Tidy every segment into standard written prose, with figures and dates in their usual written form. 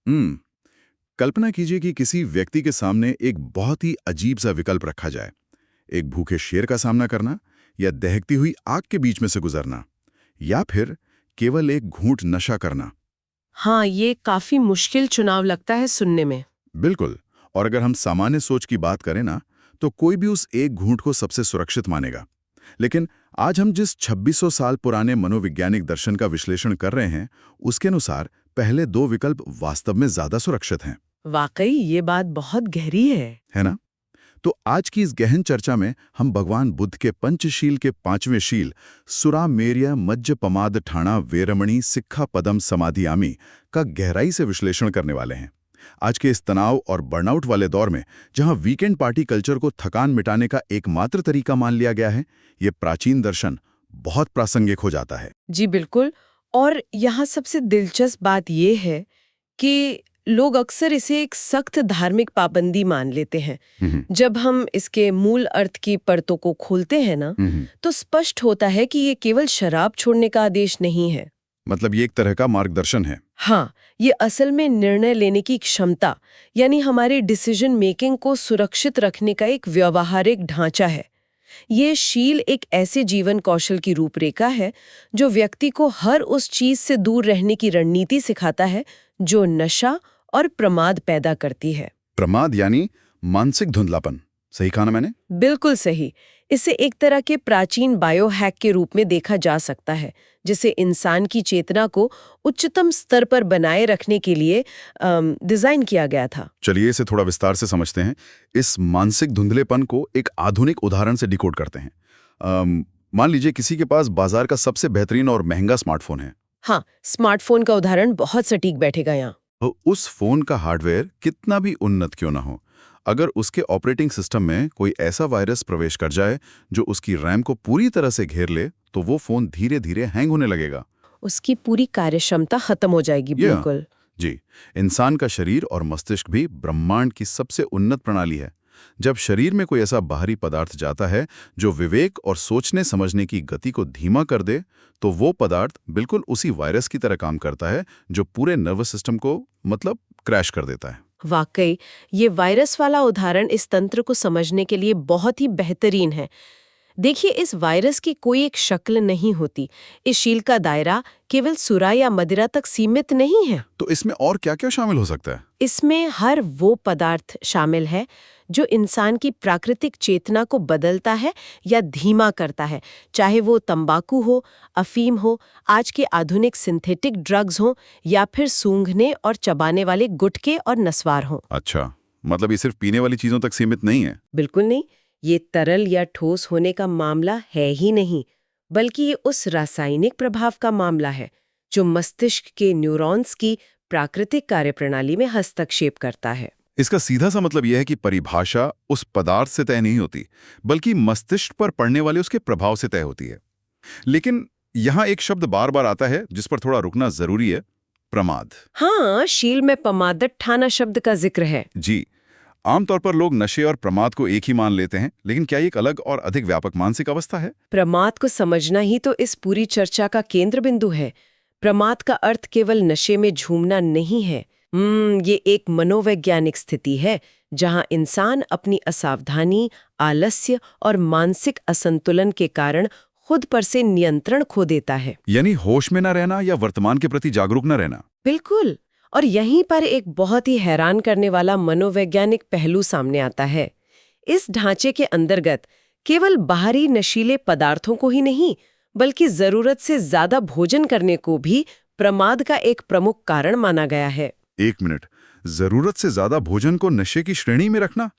हम्म कल्पना कीजिए कि किसी व्यक्ति के सामने एक बहुत ही अजीब सा विकल्प रखा जाए। एक भूखे शेर का सामना करना, या दहकती हुई आग के बीच में से गुजरना, या फिर केवल एक घूंट नशा करना। हाँ, ये काफी मुश्किल चुनाव लगता है सुनने में। बिल्कुल। और अगर हम सामान्य सोच की बात करें ना, तो कोई भी उस एक घूंट को सबसे सुरक्षित मानेगा। लेकिन आज हम जिस 2600 साल पुराने मनोवैज्ञानिक दर्शन का विश्लेषण कर रहे हैं, उसके अनुसार पहले दो विकल्प वास्तव में ज्यादा सुरक्षित हैं। वाकई ये बात बहुत गहरी है ना? तो आज की इस गहन चर्चा में हम भगवान बुद्ध के पंचशील के पांचवें शील सुरामेर्य मज्ज पमाद ठाणा वेरमणि सिक्खा पदम समाधियामी का गहराई से विश्लेषण करने वाले हैं। आज के इस तनाव और बर्नआउट वाले दौर में, जहां वीकेंड पार्टी कल्चर को थकान मिटाने का एकमात्र तरीका मान लिया गया है, ये प्राचीन दर्शन बहुत प्रासंगिक हो जाता है। जी बिल्कुल। और यहाँ सबसे दिलचस्प बात यह है कि लोग अक्सर इसे एक सख्त धार्मिक पाबंदी मान लेते हैं। जब हम इसके मूल अर्थ की परतों को खोलते हैं ना, तो स्पष्ट होता है कि ये केवल शराब छोड़ने का आदेश नहीं है। मतलब ये एक तरह का मार्गदर्शन है। हाँ, ये असल में निर्णय लेने की क्षमता, यानी हमारी डिसीजन मेकिंग को सुरक्षित रखने का एक व्यवहारिक ढांचा है। ये शील एक ऐसे जीवन कौशल की रूपरेखा है जो व्यक्ति को हर उस चीज से दूर रहने की रणनीति सिखाता है जो नशा और प्रमाद पैदा करती है। प्रमाद यानी मानसिक धुंधलापन, सही कहा ना मैंने? बिल्कुल सही। इसे एक तरह के प्राचीन बायोहैक के रूप में देखा जा सकता है, जिसे इंसान की चेतना को उच्चतम स्तर पर बनाए रखने के लिए डिजाइन किया गया था। चलिए इसे थोड़ा विस्तार से समझते हैं। इस मानसिक धुंधलेपन को एक आधुनिक उदाहरण से डिकोड करते हैं। मान लीजिए किसी के पास बाजार का सबसे बेहतरीन और महंगा स्मार्टफोन है। हाँ, स्मार्टफोन का उदाहरण बहुत सटीक बैठेगा यहाँ। तो उस फोन का हार्डवेयर कितना भी उन्नत क्यों ना हो, अगर उसके ऑपरेटिंग सिस्टम में कोई ऐसा वायरस प्रवेश कर जाए जो उसकी रैम को पूरी तरह से घेर ले, तो वो फोन धीरे धीरे हैंग होने लगेगा। उसकी पूरी कार्यक्षमता खत्म हो जाएगी। बिल्कुल जी। इंसान का शरीर और मस्तिष्क भी ब्रह्मांड की सबसे उन्नत प्रणाली है। जब शरीर में कोई ऐसा बाहरी पदार्थ जाता है जो विवेक और सोचने समझने की गति को धीमा कर दे, तो वो पदार्थ बिल्कुल उसी वायरस की तरह काम करता है जो पूरे नर्वस सिस्टम को क्रैश कर देता है। वाकई ये वायरस वाला उदाहरण इस तंत्र को समझने के लिए बहुत ही बेहतरीन है। देखिए, इस वायरस की कोई एक शक्ल नहीं होती। इस शील का दायरा केवल सुरा या मदिरा तक सीमित नहीं है। तो इसमें और क्या-क्या शामिल हो सकता है? इसमें हर वो पदार्थ शामिल है जो इंसान की प्राकृतिक चेतना को बदलता है या धीमा करता है, चाहे वो तंबाकू हो, अफीम हो, आज के आधुनिक सिंथेटिक ड्रग्स हो, या फिर सूंघने और चबाने वाले गुटखे और नस्वार हो। अच्छा, मतलब ये सिर्फ पीने वाली चीजों तक सीमित नहीं है? बिल्कुल नहीं। ये तरल या ठोस होने का मामला है ही नहीं, बल्कि ये उस रासायनिक प्रभाव का मामला है जो मस्तिष्क के न्यूरॉन्स की प्राकृतिक कार्यप्रणाली में हस्तक्षेप करता है। इसका सीधा सा मतलब यह है कि परिभाषा उस पदार्थ से तय नहीं होती, बल्कि मस्तिष्क पर पड़ने वाले उसके प्रभाव से तय होती है। लेकिन यहाँ एक शब्द बार बार आता है जिस पर थोड़ा रुकना जरूरी है, प्रमाद। हाँ, शील में पमादट ठाना शब्द का जिक्र है। जी। आमतौर पर लोग नशे और प्रमाद को एक ही मान लेते हैं, लेकिन क्या ये एक अलग और अधिक व्यापक मानसिक अवस्था है? प्रमाद को समझना ही तो इस पूरी चर्चा का केंद्र बिंदु है। प्रमाद का अर्थ केवल नशे में झूमना नहीं है। ये एक मनोवैज्ञानिक स्थिति है जहां इंसान अपनी असावधानी, आलस्य और मानसिक असंतुलन के कारण खुद पर से नियंत्रण खो देता है। यानी होश में न रहना या वर्तमान के प्रति जागरूक न रहना। बिल्कुल। और यहीं पर एक बहुत ही हैरान करने वाला मनोवैज्ञानिक पहलू सामने आता है। इस ढांचे के अंतर्गत केवल बाहरी नशीले पदार्थों को ही नहीं, बल्कि जरूरत से ज्यादा भोजन करने को भी प्रमाद का एक प्रमुख कारण माना गया है। एक मिनट, जरूरत से ज्यादा भोजन को नशे की श्रेणी में रखना,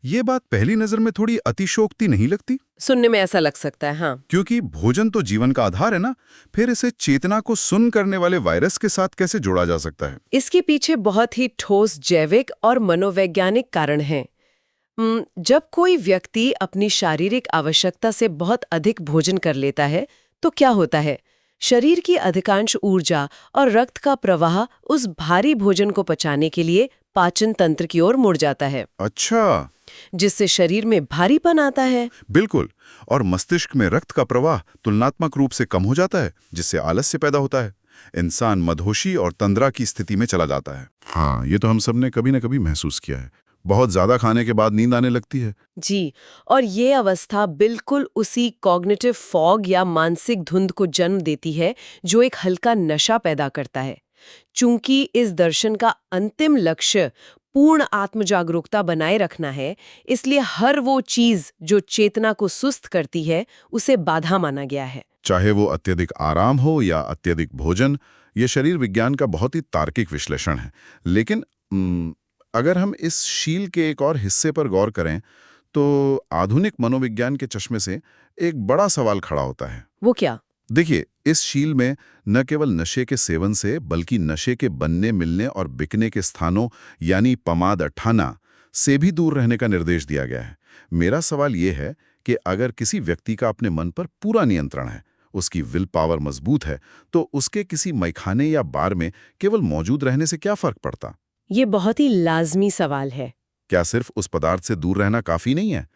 ये बात पहली नजर में थोड़ी अतिशयोक्ति नहीं लगती? सुनने में ऐसा लग सकता है, हाँ। क्योंकि भोजन तो जीवन का आधार है ना, फिर इसे चेतना को सुन्न करने वाले वायरस के साथ कैसे जोड़ा जा सकता है? इसके पीछे बहुत ही ठोस जैविक और मनोवैज्ञानिक कारण हैं। जब कोई व्यक्ति अपनी शारीरिक आवश्यकता से बहुत अधिक भोजन कर लेता है, तो क्या होता है? शरीर की अधिकांश ऊर्जा और रक्त का प्रवाह उस भारी भोजन को पचाने के लिए पाचन तंत्र की ओर मुड़ जाता है। अच्छा। जिससे शरीर में भारीपन आता है। बिल्कुल। और मस्तिष्क में रक्त का प्रवाह तुलनात्मक रूप से कम हो जाता है, जिससे आलस्य पैदा होता है। इंसान मदहोशी और तंद्रा की स्थिति में चला जाता है। हाँ, ये तो हम सब ने कभी न कभी महसूस किया है। बहुत ज्यादा खाने के बाद नींद आने लगती है। जी, और ये अवस्था बिल्कुल उसी कॉग्निटिव फॉग या मानसिक धुंध को जन्म देती है जो एक हल्का नशा पैदा करता है। चूंकि इस दर्शन का अंतिम लक्ष्य पूर्ण आत्मजागरूकता बनाए रखना है, इसलिए हर वो चीज जो चेतना को सुस्त करती है उसे बाधा माना गया है। चाहे वो अत्यधिक आराम हो या अत्यधिक भोजन, ये शरीर विज्ञान का बहुत ही तार्किक विश्लेषण है। लेकिन अगर हम इस शील के एक और हिस्से पर गौर करें तो आधुनिक मनोविज्ञान के चश्मे से एक बड़ा सवाल खड़ा होता है। वो क्या? देखिए, इस शील में न केवल नशे के सेवन से बल्कि नशे के बनने, मिलने और बिकने के स्थानों यानी पमाद अठाना से भी दूर रहने का निर्देश दिया गया है। मेरा सवाल ये है कि अगर किसी व्यक्ति का अपने मन पर पूरा नियंत्रण है, उसकी विल पावर मजबूत है, तो उसके किसी मैखाने या बार में केवल मौजूद रहने से क्या फर्क पड़ता? ये बहुत ही लाजमी सवाल है। क्या सिर्फ उस पदार्थ से दूर रहना काफी नहीं है?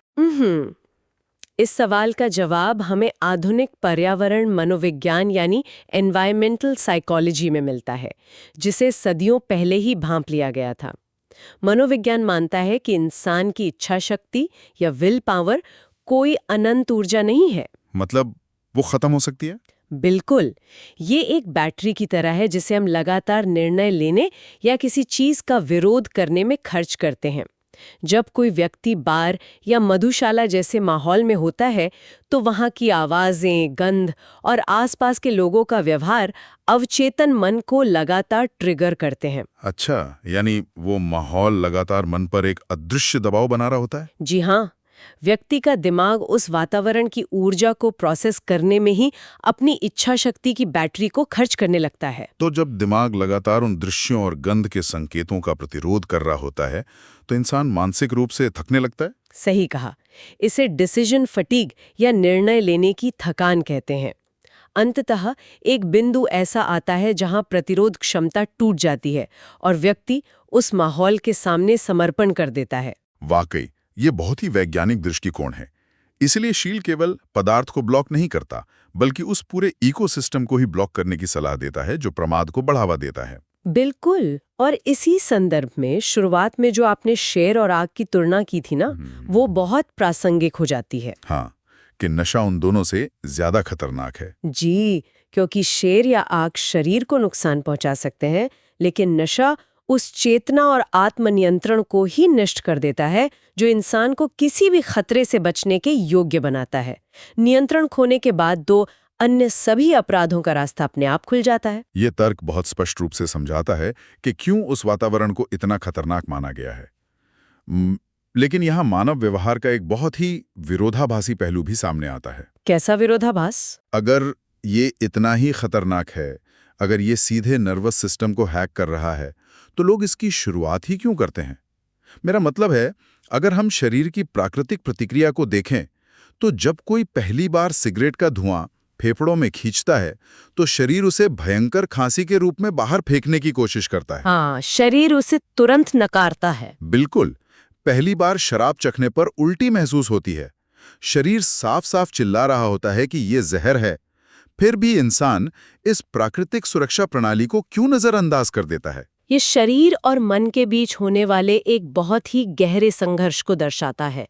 इस सवाल का जवाब हमें आधुनिक पर्यावरण मनोविज्ञान यानी एनवायरमेंटल साइकोलॉजी में मिलता है, जिसे सदियों पहले ही भांप लिया गया था। मनोविज्ञान मानता है कि इंसान की इच्छा शक्ति या विल पावर कोई अनंत ऊर्जा नहीं है। मतलब वो खत्म हो सकती है? बिल्कुल, ये एक बैटरी की तरह है जिसे हम लगातार निर्णय लेने या किसी चीज का विरोध करने में खर्च करते हैं। जब कोई व्यक्ति बार या मधुशाला जैसे माहौल में होता है तो वहाँ की आवाजें, गंध और आसपास के लोगों का व्यवहार अवचेतन मन को लगातार ट्रिगर करते हैं। अच्छा, यानी वो माहौल लगातार मन पर एक अदृश्य दबाव बना रहा होता है? जी हाँ, व्यक्ति का दिमाग उस वातावरण की ऊर्जा को प्रोसेस करने में ही अपनी इच्छा शक्ति की बैटरी को खर्च करने लगता है। तो जब दिमाग लगातार उन दृश्यों और गंध के संकेतों का प्रतिरोध कर रहा होता है तो इंसान मानसिक रूप से थकने लगता है? सही कहा। इसे डिसीजन फटीग या निर्णय लेने की थकान कहते हैं। अंततः एक बिंदु ऐसा आता है जहां प्रतिरोध क्षमता टूट जाती है और व्यक्ति उस माहौल के सामने समर्पण कर देता है। वाकई ये बहुत ही वैज्ञानिक दृष्टिकोण है। इसलिए शील केवल पदार्थ को ब्लॉक नहीं करता, बल्कि उस पूरे इकोसिस्टम को ही ब्लॉक करने की सलाह देता है जो प्रमाद को बढ़ावा देता है। बिल्कुल, और इसी संदर्भ में शुरुआत में जो आपने शेर और आग की तुलना की थी ना, वो बहुत प्रासंगिक हो जाती है। हाँ, कि नशा उन दोनों से ज्यादा खतरनाक है। जी, क्योंकि शेर या आग शरीर को नुकसान पहुंचा सकते हैं, लेकिन नशा उस चेतना और आत्मनियंत्रण को ही नष्ट कर देता है जो इंसान को किसी भी खतरे से बचने के योग्य बनाता है। नियंत्रण खोने के बाद दो अन्य सभी अपराधों का रास्ता अपने आप खुल जाता है। ये तर्क बहुत स्पष्ट रूप से समझाता है कि क्यों उस वातावरण को इतना खतरनाक माना गया है। लेकिन यहाँ मानव व्यवहार का एक बहुत ही विरोधाभासी पहलू भी सामने आता है। कैसा विरोधाभास? अगर ये इतना ही खतरनाक है, अगर ये सीधे नर्वस सिस्टम को हैक कर रहा है, तो लोग इसकी शुरुआत ही क्यों करते हैं? मेरा मतलब है, अगर हम शरीर की प्राकृतिक प्रतिक्रिया को देखें, तो जब कोई पहली बार सिगरेट का धुआं फेफड़ों में खींचता है, तो शरीर उसे भयंकर खांसी के रूप में बाहर फेंकने की कोशिश करता है। हाँ, शरीर उसे तुरंत नकारता है। बिल्कुल। पहली बार शराब चखने पर उल्टी महसूस होती है। शरीर साफ साफ चिल्ला रहा होता है कि ये जहर है। फिर भी इंसान इस प्राकृतिक सुरक्षा प्रणाली को क्यों नजरअंदाज कर देता है? ये शरीर और मन के बीच होने वाले एक बहुत ही गहरे संघर्ष को दर्शाता है।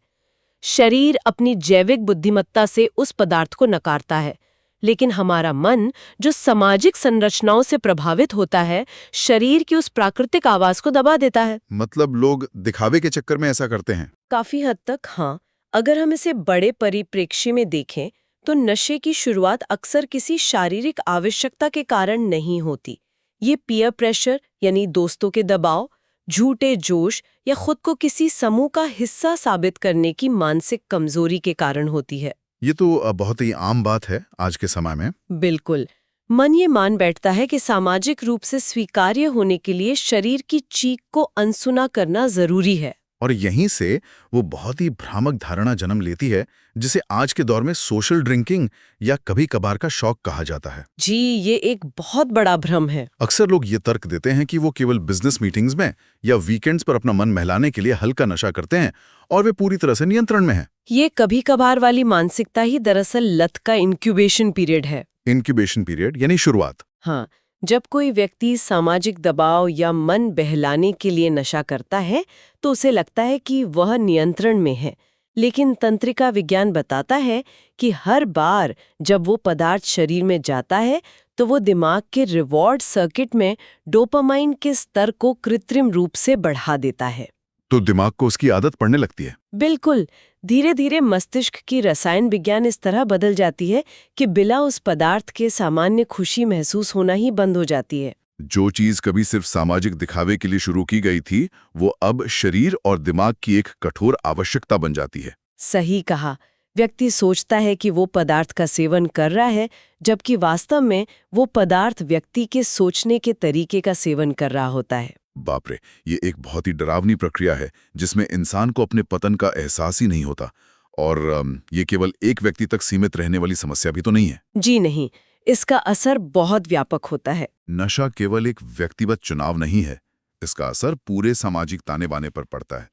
शरीर अपनी जैविक बुद्धिमत्ता से उस पदार्थ को नकारता है, लेकिन हमारा मन, जो सामाजिक संरचनाओं से प्रभावित होता है, शरीर की उस प्राकृतिक आवाज को दबा देता है। मतलब लोग दिखावे के चक्कर में ऐसा करते हैं? काफी हद तक हाँ। अगर हम इसे बड़े परिप्रेक्ष्य में देखें तो नशे की शुरुआत अक्सर किसी शारीरिक आवश्यकता के कारण नहीं होती। ये पीयर प्रेशर यानी दोस्तों के दबाव, झूठे जोश या खुद को किसी समूह का हिस्सा साबित करने की मानसिक कमजोरी के कारण होती है। ये तो बहुत ही आम बात है आज के समय में। बिल्कुल। मन ये मान बैठता है कि सामाजिक रूप से स्वीकार्य होने के लिए शरीर की चीख को अनसुना करना जरूरी है। और यहीं से वो बहुत ही भ्रामक धारणा जन्म लेती है जिसे आज के दौर में सोशल ड्रिंकिंग या कभी कभार का शौक कहा जाता है। जी, ये एक बहुत बड़ा भ्रम है। अक्सर लोग ये तर्क देते हैं कि वो केवल बिजनेस मीटिंग्स में या वीकेंड्स पर अपना मन बहलाने के लिए हल्का नशा करते हैं और वे पूरी तरह से नियंत्रण में हैं। ये कभी कभार वाली मानसिकता ही दरअसल लत का इंक्यूबेशन पीरियड है। इंक्यूबेशन पीरियड यानी शुरुआत। हाँ, जब कोई व्यक्ति सामाजिक दबाव या मन बहलाने के लिए नशा करता है तो उसे लगता है कि वह नियंत्रण में है, लेकिन तंत्रिका विज्ञान बताता है कि हर बार जब वो पदार्थ शरीर में जाता है तो वो दिमाग के रिवॉर्ड सर्किट में डोपामाइन के स्तर को कृत्रिम रूप से बढ़ा देता है। तो दिमाग को उसकी आदत पड़ने लगती है। बिल्कुल, धीरे धीरे मस्तिष्क की रसायन विज्ञान इस तरह बदल जाती है कि बिना उस पदार्थ के सामान्य खुशी महसूस होना ही बंद हो जाती है। जो चीज कभी सिर्फ सामाजिक दिखावे के लिए शुरू की गई थी, वो अब शरीर और दिमाग की एक कठोर आवश्यकता बन जाती है। सही कहा। व्यक्ति सोचता है कि वो पदार्थ का सेवन कर रहा है, जबकि वास्तव में वो पदार्थ व्यक्ति के सोचने के तरीके का सेवन कर रहा होता है। बाप रे, ये एक बहुत ही डरावनी प्रक्रिया है जिसमें इंसान को अपने पतन का एहसास ही नहीं होता। और ये केवल एक व्यक्ति तक सीमित रहने वाली समस्या भी तो नहीं है। जी नहीं, इसका असर बहुत व्यापक होता है। नशा केवल एक व्यक्तिगत चुनाव नहीं है, इसका असर पूरे सामाजिक ताने बाने पर पड़ता है।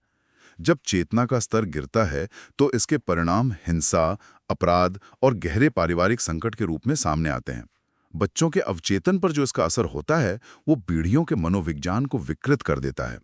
जब चेतना का स्तर गिरता है तो इसके परिणाम हिंसा, अपराध और गहरे पारिवारिक संकट के रूप में सामने आते हैं। बच्चों के अवचेतन पर जो इसका असर होता है वो पीढ़ियों के मनोविज्ञान को विकृत कर देता है।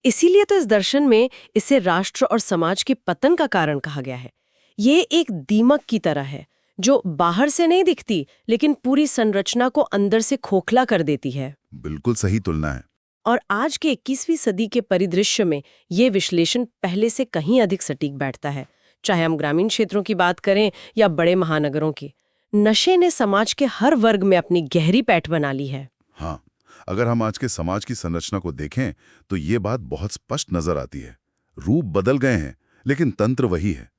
इसीलिए तो इस दर्शन में इसे राष्ट्र और समाज के पतन का कारण कहा गया है। ये एक दीमक की तरह है जो बाहर से नहीं दिखती लेकिन पूरी संरचना को अंदर से खोखला कर देती है। बिल्कुल सही तुलना है। और आज के 21वीं सदी के परिदृश्य में ये विश्लेषण पहले से कहीं अधिक सटीक बैठता है, चाहे हम ग्रामीण क्षेत्रों की बात करें या बड़े महानगरों की। नशे ने समाज के हर वर्ग में अपनी गहरी पैठ बना ली है। हाँ, अगर हम आज के समाज की संरचना को देखें तो ये बात बहुत स्पष्ट नजर आती है। रूप बदल गए हैं लेकिन तंत्र वही है।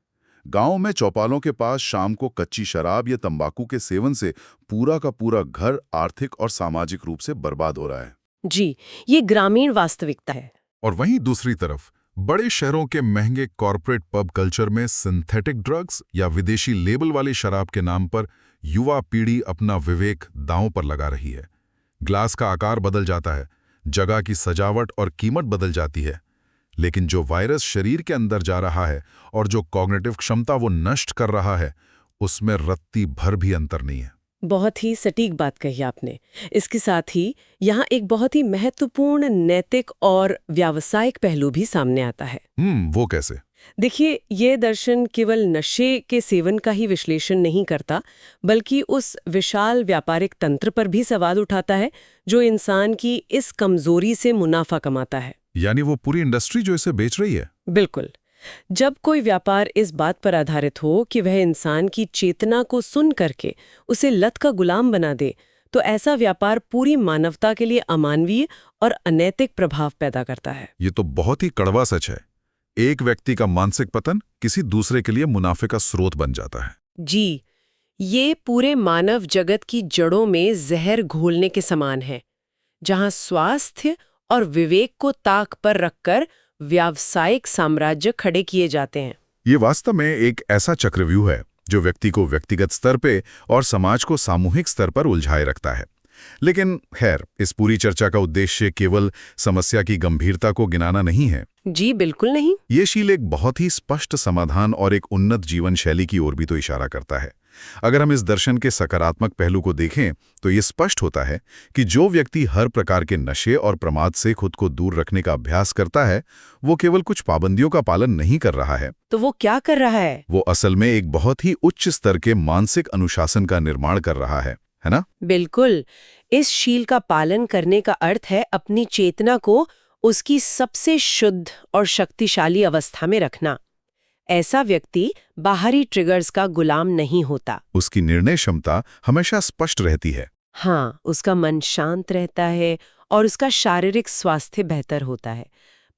गांव में चौपालों के पास शाम को कच्ची शराब या तंबाकू के सेवन से पूरा का पूरा घर आर्थिक और सामाजिक रूप से बर्बाद हो रहा है। जी, ये ग्रामीण वास्तविकता है। और वहीं दूसरी तरफ बड़े शहरों के महंगे कॉरपोरेट पब कल्चर में सिंथेटिक ड्रग्स या विदेशी लेबल वाली शराब के नाम पर युवा पीढ़ी अपना विवेक दांव पर लगा रही है। ग्लास का आकार बदल जाता है, जगह की सजावट और कीमत बदल जाती है, लेकिन जो वायरस शरीर के अंदर जा रहा है और जो कॉग्निटिव क्षमता वो नष्ट कर रहा है, उसमें रत्ती भर भी अंतर नहीं है। बहुत ही सटीक बात कही आपने। इसके साथ ही यहाँ एक बहुत ही महत्वपूर्ण नैतिक और व्यावसायिक पहलू भी सामने आता है। वो कैसे? देखिए, ये दर्शन केवल नशे के सेवन का ही विश्लेषण नहीं करता, बल्कि उस विशाल व्यापारिक तंत्र पर भी सवाल उठाता है जो इंसान की इस कमजोरी से मुनाफा कमाता है। यानी वो पूरी इंडस्ट्री जो इसे बेच रही है। बिल्कुल। जब कोई व्यापार इस बात पर आधारित हो कि वह इंसान की चेतना को सुन करके उसे लत का गुलाम बना दे, तो ऐसा व्यापार पूरी मानवता के लिए अमानवीय और अनैतिक प्रभाव पैदा करता है। ये तो बहुत ही कड़वा सच है। एक व्यक्ति का मानसिक पतन किसी दूसरे के लिए मुनाफे का स्रोत बन जाता है। जी, ये पूरे मानव जगत की जड़ों में जहर घोलने के समान है, जहां स्वास्थ्य और विवेक को ताक पर रखकर व्यावसायिक साम्राज्य खड़े किए जाते हैं। ये वास्तव में एक ऐसा चक्रव्यूह है जो व्यक्ति को व्यक्तिगत स्तर पे और समाज को सामूहिक स्तर पर उलझाए रखता है। लेकिन खैर, इस पूरी चर्चा का उद्देश्य केवल समस्या की गंभीरता को गिनाना नहीं है। जी बिल्कुल नहीं। ये शील एक बहुत ही स्पष्ट समाधान और एक उन्नत जीवन शैली की ओर भी तो इशारा करता है। अगर हम इस दर्शन के सकारात्मक पहलू को देखें तो ये स्पष्ट होता है कि जो व्यक्ति हर प्रकार के नशे और प्रमाद से खुद को दूर रखने का अभ्यास करता है, वो केवल कुछ पाबंदियों का पालन नहीं कर रहा है। तो वो क्या कर रहा है? वो असल में एक बहुत ही उच्च स्तर के मानसिक अनुशासन का निर्माण कर रहा है ना? बिल्कुल। इस शील का पालन करने का अर्थ है अपनी चेतना को उसकी सबसे शुद्ध और शक्तिशाली अवस्था में रखना। ऐसा व्यक्ति बाहरी ट्रिगर्स का गुलाम नहीं होता। उसकी निर्णय क्षमता हमेशा स्पष्ट रहती है। हाँ, उसका मन शांत रहता है और उसका शारीरिक स्वास्थ्य बेहतर होता है।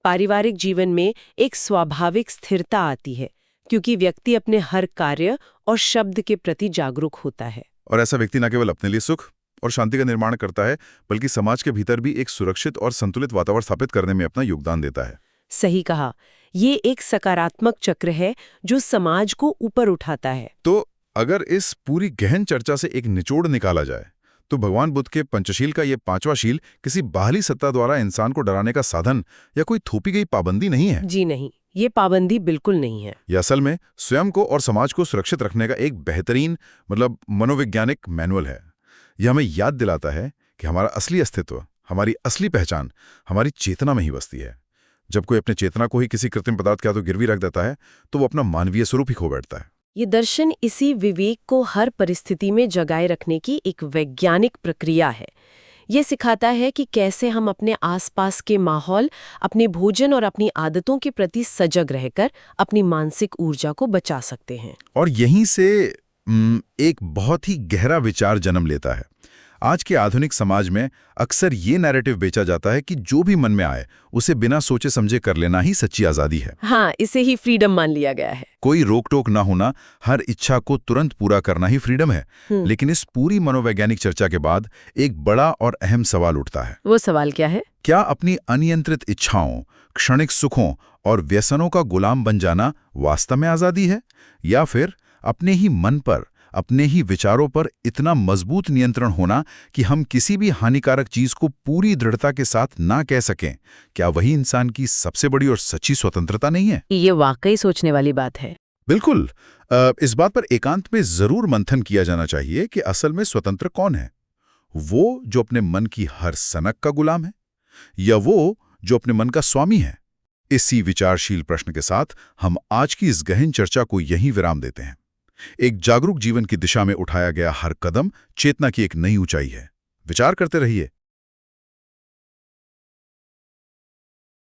पारिवारिक जीवन में एक स्वाभाविक स्थिरता आती है क्योंकि व्यक्ति अपने हर कार्य और शब्द के प्रति जागरूक होता है। और ऐसा व्यक्ति न केवल अपने लिए सुख और शांति का निर्माण करता है, बल्कि समाज के भीतर भी एक सुरक्षित और संतुलित वातावरण स्थापित करने में अपना योगदान देता है। सही कहा। ये एक सकारात्मक चक्र है जो समाज को ऊपर उठाता है। तो अगर इस पूरी गहन चर्चा से एक निचोड़ निकाला जाए तो भगवान बुद्ध के पंचशील का ये पांचवा शील किसी बाहरी सत्ता द्वारा इंसान को डराने का साधन या कोई थोपी गई पाबंदी नहीं है। जी नहीं, ये पाबंदी बिल्कुल नहीं है। ये असल में स्वयं को और समाज को सुरक्षित रखने का एक बेहतरीन मनोवैज्ञानिक मैनुअल है। यह हमें याद दिलाता है कि हमारा असली अस्तित्व, हमारी असली पहचान हमारी चेतना में ही बसती है। जब कोई अपने चेतना को ही किसी कृत्रिम पदार्थ के हाथों गिरवी रख देता है तो वो अपना मानवीय स्वरूप ही खो बैठता है। ये दर्शन इसी विवेक को हर परिस्थिति में जगाए रखने की एक वैज्ञानिक प्रक्रिया है। ये सिखाता है कि कैसे हम अपने आसपास के माहौल, अपने भोजन और अपनी आदतों के प्रति सजग रहकर अपनी मानसिक ऊर्जा को बचा सकते हैं। और यहीं से एक बहुत ही गहरा विचार जन्म लेता है। आज के आधुनिक समाज में अक्सर ये नैरेटिव बेचा जाता है कि जो भी मन में आए उसे बिना सोचे समझे कर लेना ही सच्ची आज़ादी है। हाँ, इसे ही फ्रीडम मान लिया गया है। कोई रोक टोक ना होना, हर इच्छा को तुरंत पूरा करना ही फ्रीडम है। लेकिन इस पूरी मनोवैज्ञानिक चर्चा के बाद एक बड़ा और अहम सवाल उठता है। वो सवाल क्या है? क्या अपनी अनियंत्रित इच्छाओं, क्षणिक सुखों और व्यसनों का गुलाम बन जाना वास्तव में आज़ादी है, या फिर अपने ही मन पर, अपने ही विचारों पर इतना मजबूत नियंत्रण होना कि हम किसी भी हानिकारक चीज को पूरी दृढ़ता के साथ ना कह सकें? क्या वही इंसान की सबसे बड़ी और सच्ची स्वतंत्रता नहीं है? ये वाकई सोचने वाली बात है। बिल्कुल। इस बात पर एकांत में जरूर मंथन किया जाना चाहिए कि असल में स्वतंत्र कौन है। वो जो अपने मन की हर सनक का गुलाम है, या वो जो अपने मन का स्वामी है? इसी विचारशील प्रश्न के साथ हम आज की इस गहन चर्चा को यहीं विराम देते हैं। एक जागरूक जीवन की दिशा में उठाया गया हर कदम चेतना की एक नई ऊंचाई है। विचार करते रहिए।